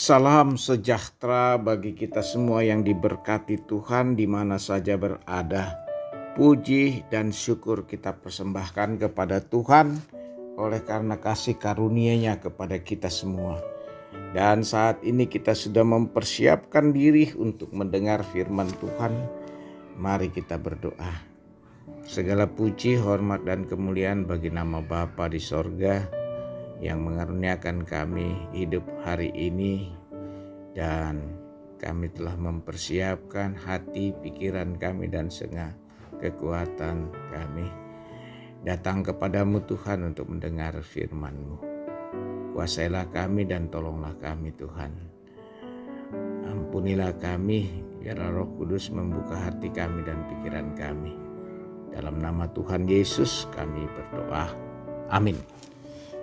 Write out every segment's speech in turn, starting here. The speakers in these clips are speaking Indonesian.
Salam sejahtera bagi kita semua yang diberkati Tuhan di mana saja berada. Puji dan syukur kita persembahkan kepada Tuhan oleh karena kasih karunia-Nya kepada kita semua. Dan saat ini kita sudah mempersiapkan diri untuk mendengar firman Tuhan. Mari kita berdoa. Segala puji, hormat, dan kemuliaan bagi nama Bapa di sorga yang mengaruniakan kami hidup hari ini, dan kami telah mempersiapkan hati, pikiran kami, dan setengah kekuatan kami datang kepadamu Tuhan untuk mendengar firman-Mu. Kuasailah kami dan tolonglah kami Tuhan. Ampunilah kami, biar Roh Kudus membuka hati kami dan pikiran kami. Dalam nama Tuhan Yesus kami berdoa. Amin.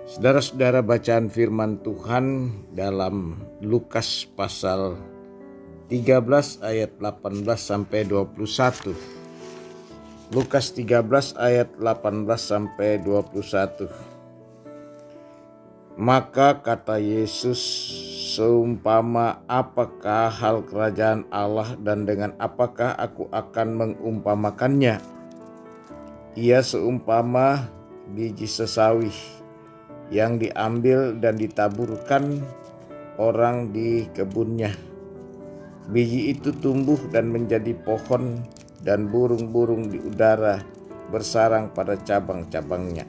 Saudara-saudara, bacaan firman Tuhan dalam Lukas pasal 13 ayat 18 sampai 21. Lukas 13 ayat 18 sampai 21. Maka kata Yesus, seumpama apakah hal kerajaan Allah dan dengan apakah aku akan mengumpamakannya? Ia seumpama biji sesawi yang diambil dan ditaburkan orang di kebunnya. Biji itu tumbuh dan menjadi pohon, dan burung-burung di udara bersarang pada cabang-cabangnya.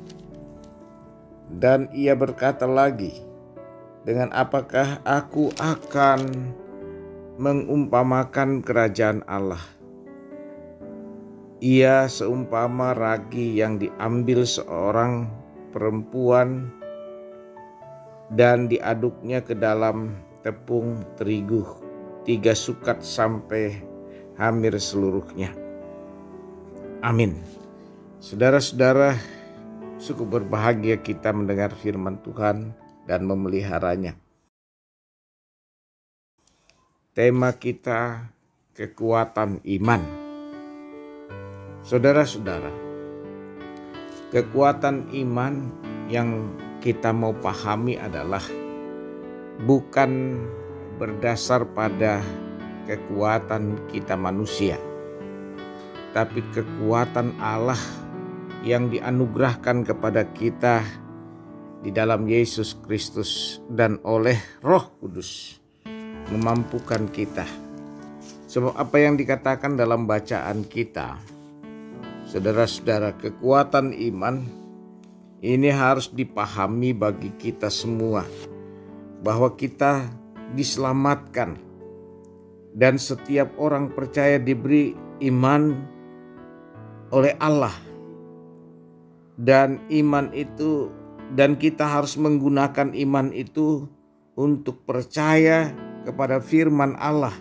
Dan ia berkata lagi, dengan apakah aku akan mengumpamakan kerajaan Allah? Ia seumpama ragi yang diambil seorang perempuan dan diaduknya ke dalam tepung terigu 3 sukat sampai hamir seluruhnya. Amin. Saudara-saudara, cukup berbahagia kita mendengar firman Tuhan dan memeliharanya. Tema kita kekuatan iman. Saudara-saudara, kekuatan iman yang kita mau pahami adalah bukan berdasar pada kekuatan kita manusia, tapi kekuatan Allah yang dianugerahkan kepada kita di dalam Yesus Kristus dan oleh Roh Kudus memampukan kita. Sebab apa yang dikatakan dalam bacaan kita, saudara-saudara, kekuatan iman ini harus dipahami bagi kita semua, bahwa kita diselamatkan dan setiap orang percaya diberi iman oleh Allah. Dan iman itu, dan kita harus menggunakan iman itu untuk percaya kepada firman Allah.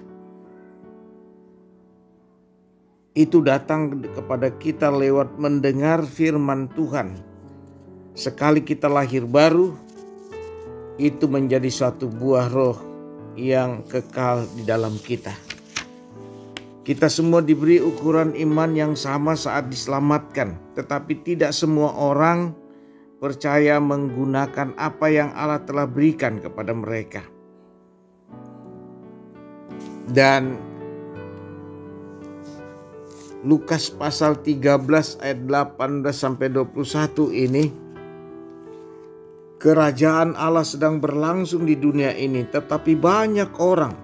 Itu datang kepada kita lewat mendengar firman Tuhan. Sekali kita lahir baru, itu menjadi suatu buah roh yang kekal di dalam kita. Kita semua diberi ukuran iman yang sama saat diselamatkan, tetapi tidak semua orang percaya menggunakan apa yang Allah telah berikan kepada mereka. Dan Lukas pasal 13 ayat 18 sampai 21 ini, kerajaan Allah sedang berlangsung di dunia ini, tetapi banyak orang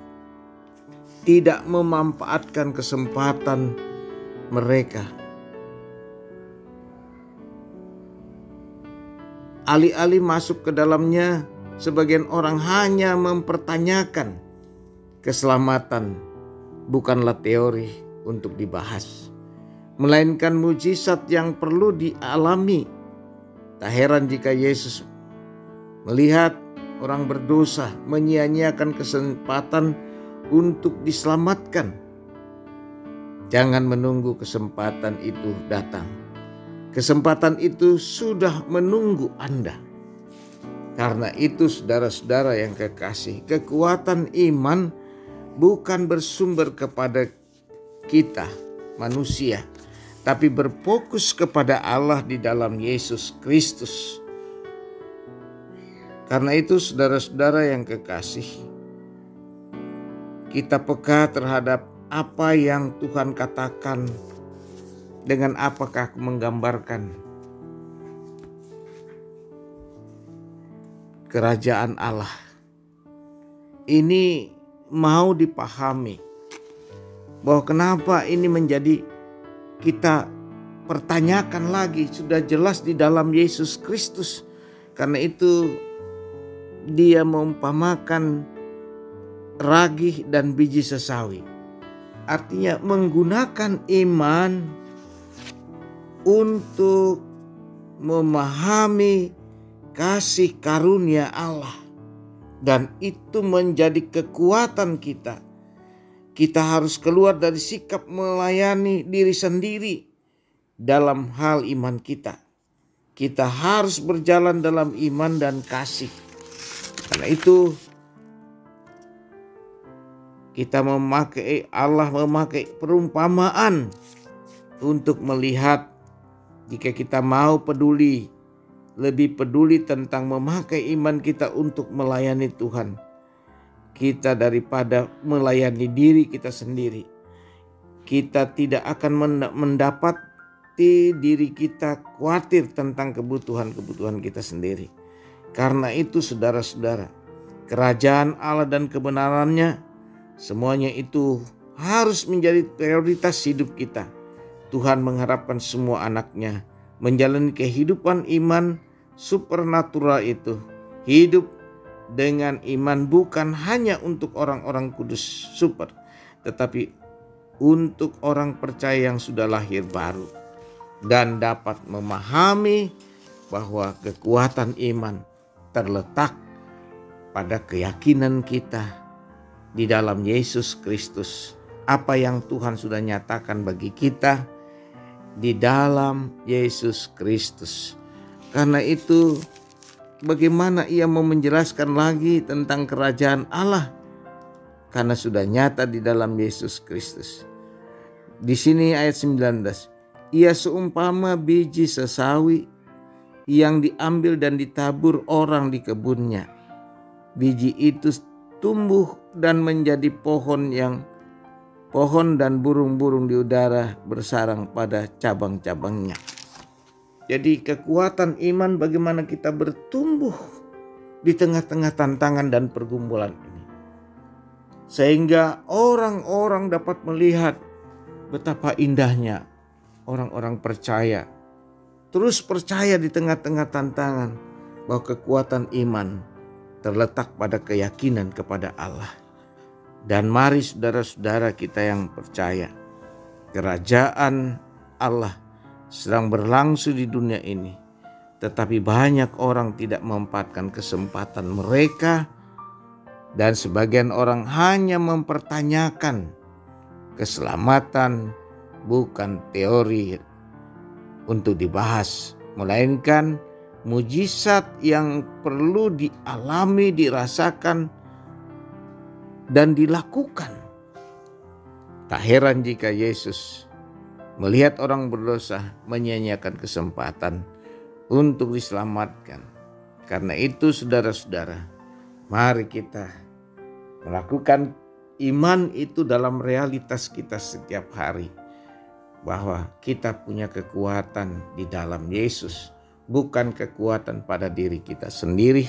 tidak memanfaatkan kesempatan mereka. Alih-alih masuk ke dalamnya, sebagian orang hanya mempertanyakan keselamatan, bukanlah teori untuk dibahas, melainkan mujizat yang perlu dialami. Tak heran jika Yesus melihat orang berdosa menyia-nyiakan kesempatan untuk diselamatkan. Jangan menunggu kesempatan itu datang. Kesempatan itu sudah menunggu Anda. Karena itu saudara-saudara yang kekasih, kekuatan iman bukan bersumber kepada kita manusia, tapi berfokus kepada Allah di dalam Yesus Kristus. Karena itu saudara-saudara yang kekasih, kita peka terhadap apa yang Tuhan katakan, dengan apakah menggambarkan kerajaan Allah. Ini mau dipahami bahwa kenapa ini menjadi kita pertanyakan lagi, sudah jelas di dalam Yesus Kristus. Karena itu dia mengumpamakan ragih dan biji sesawi. Artinya menggunakan iman untuk memahami kasih karunia Allah. Dan itu menjadi kekuatan kita. Kita harus keluar dari sikap melayani diri sendiri dalam hal iman kita. Kita harus berjalan dalam iman dan kasih. Karena itu Allah memakai perumpamaan untuk melihat, jika kita mau lebih peduli tentang memakai iman kita untuk melayani Tuhan kita daripada melayani diri kita sendiri, kita tidak akan mendapati diri kita khawatir tentang kebutuhan kita sendiri. Karena itu saudara-saudara, kerajaan Allah dan kebenarannya, semuanya itu harus menjadi prioritas hidup kita. Tuhan mengharapkan semua anaknya menjalani kehidupan iman supernatural itu. Hidup dengan iman bukan hanya untuk orang-orang kudus super, tetapi untuk orang percaya yang sudah lahir baru dan dapat memahami bahwa kekuatan iman terletak pada keyakinan kita di dalam Yesus Kristus. Apa yang Tuhan sudah nyatakan bagi kita di dalam Yesus Kristus. Karena itu bagaimana ia mau menjelaskan lagi tentang kerajaan Allah? Karena sudah nyata di dalam Yesus Kristus. Di sini ayat 19. Ia seumpama biji sesawi yang diambil dan ditabur orang di kebunnya. Biji itu tumbuh dan menjadi pohon dan burung-burung di udara bersarang pada cabang-cabangnya. Jadi kekuatan iman bagaimana kita bertumbuh di tengah-tengah tantangan dan pergumulan ini. Sehingga orang-orang dapat melihat betapa indahnya orang-orang percaya. Terus percaya di tengah-tengah tantangan bahwa kekuatan iman terletak pada keyakinan kepada Allah. Dan mari saudara-saudara kita yang percaya, kerajaan Allah sedang berlangsung di dunia ini, tetapi banyak orang tidak memanfaatkan kesempatan mereka, dan sebagian orang hanya mempertanyakan keselamatan bukan teori untuk dibahas, melainkan mujizat yang perlu dialami, dirasakan, dan dilakukan. Tak heran jika Yesus melihat orang berdosa menyia-nyiakan kesempatan untuk diselamatkan. Karena itu saudara-saudara, mari kita melakukan iman itu dalam realitas kita setiap hari. Bahwa kita punya kekuatan di dalam Yesus, bukan kekuatan pada diri kita sendiri.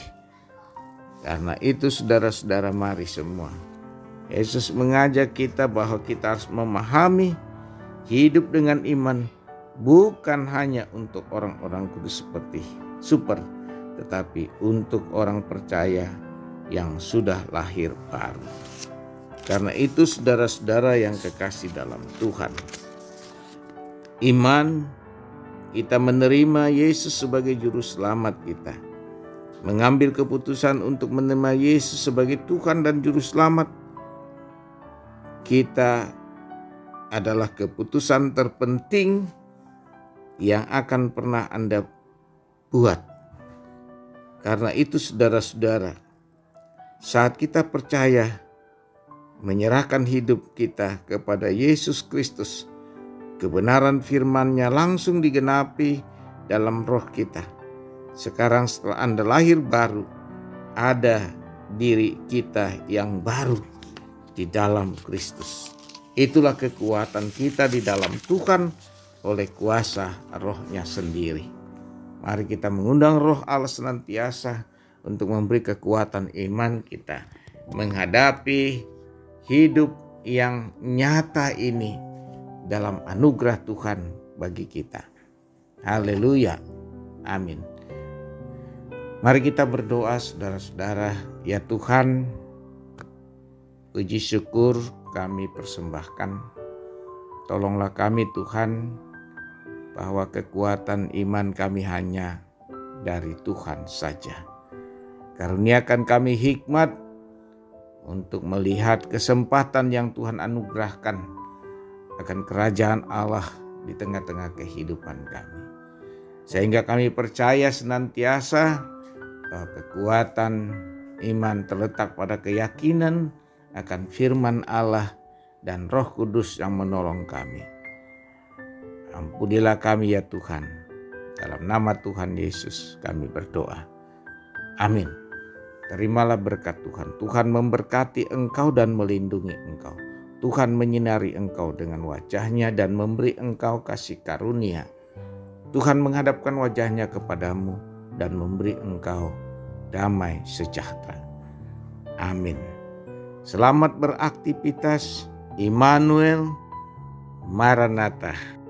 Karena itu saudara-saudara, mari semua. Yesus mengajak kita bahwa kita harus memahami hidup dengan iman bukan hanya untuk orang-orang kudus seperti super, tetapi untuk orang percaya yang sudah lahir baru. Karena itu saudara-saudara yang kekasih dalam Tuhan, iman kita menerima Yesus sebagai juru selamat kita, mengambil keputusan untuk menerima Yesus sebagai Tuhan dan juru selamat kita adalah keputusan terpenting yang akan pernah Anda buat. Karena itu saudara-saudara, saat kita percaya menyerahkan hidup kita kepada Yesus Kristus, kebenaran firman-Nya langsung digenapi dalam roh kita. Sekarang setelah Anda lahir baru, ada diri kita yang baru di dalam Kristus. Itulah kekuatan kita di dalam Tuhan oleh kuasa Roh-Nya sendiri. Mari kita mengundang Roh Allah senantiasa untuk memberi kekuatan iman kita menghadapi hidup yang nyata ini dalam anugerah Tuhan bagi kita. Haleluya. Amin. Mari kita berdoa saudara-saudara. Ya Tuhan, puji syukur kami persembahkan. Tolonglah kami Tuhan, bahwa kekuatan iman kami hanya dari Tuhan saja. Karuniakan kami hikmat untuk melihat kesempatan yang Tuhan anugerahkan akan kerajaan Allah di tengah-tengah kehidupan kami. Sehingga kami percaya senantiasa bahwa kekuatan iman terletak pada keyakinan akan firman Allah dan Roh Kudus yang menolong kami. Ampunilah kami ya Tuhan. Dalam nama Tuhan Yesus kami berdoa. Amin. Terimalah berkat Tuhan. Tuhan memberkati engkau dan melindungi engkau. Tuhan menyinari engkau dengan wajah-Nya dan memberi engkau kasih karunia. Tuhan menghadapkan wajah-Nya kepadamu dan memberi engkau damai sejahtera. Amin. Selamat beraktivitas. Immanuel, Maranatha.